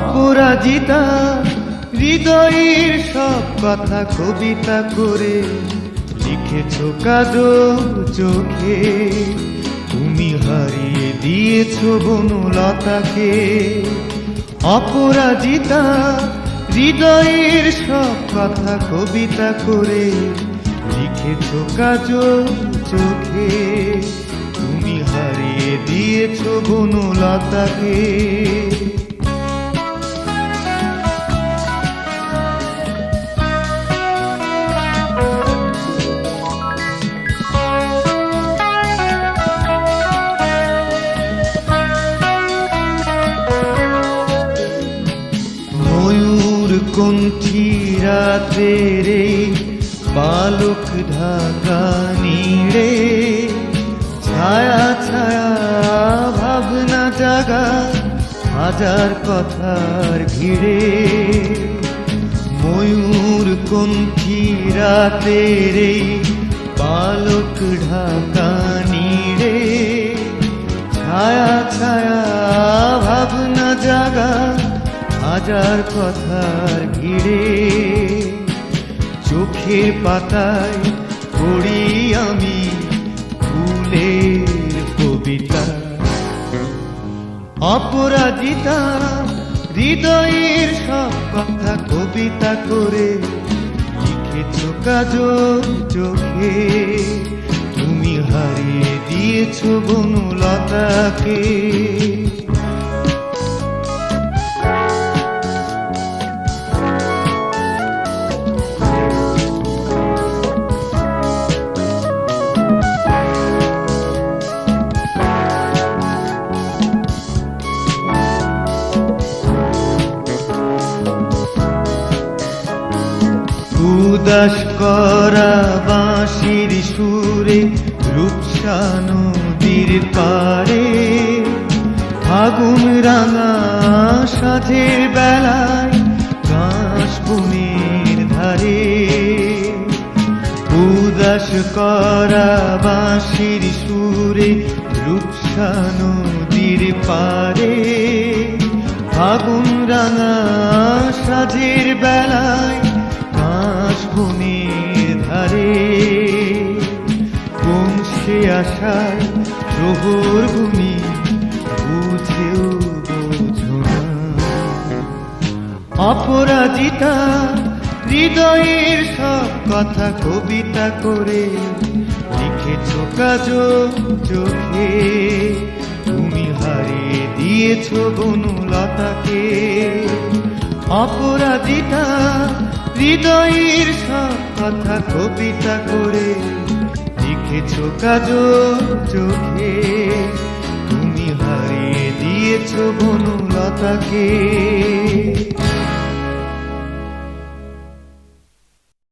অপরাজিতা হৃদয়ের সব কথা কবিতা করে লিখেছ কাজল চোখে। তুমি হারিয়ে দিয়েছ বনলতাকে। অপরাজিতা হৃদয়ের সব কথা কবিতা করে লিখেছ কাজল চোখে। তুমি হারিয়ে দিয়েছ বনলতাকে। ময়ূর কণ্ঠী রাতের বালক ঢাকা নীড়ে, ছায়া ছায়া ভাবনা জাগা হাজার কথার ভিড়ে। ময়ূর কণ্ঠী রাতের বালক ঢাকা নীড়ে, ছায়া ছায়া ভাবনা জাগা হাজার কথার ভিড়ে। চোখের পাতায় পড়ি আমি ফুলের কবিতা। অপরাজিতা হৃদয়ের সব কথা কবিতা করে লিখেছ কাজল চোখে। তুমি হারিয়ে দিয়েছ বনলতাকে। উদাস করা বাঁশির সুরে রূপসা নদীর পারে, ফাগুন রাঙা সাঁঝের বেলায় ঘাস বনের ধারে। উদাস করা বাঁশির সুরে রূপসা নদীর পারে, ফাগুন রাঙা সাঁঝের বেলায় বনের ধারে। কোন সে আশায় প্রহর ভূমি বুঝেও বোঝো না। অপরাজিতা হৃদয়ের সব কথা কবিতা করে লিখেছ কাজল চোখে। তুমি হারিয়ে দিয়েছ বনলতাকে। অপরাজিতা হৃদয়ের সব কথা কবিতা করে লিখেছ কাজল চোখে। তুমি হারিয়ে দিয়েছ বনলতাকে।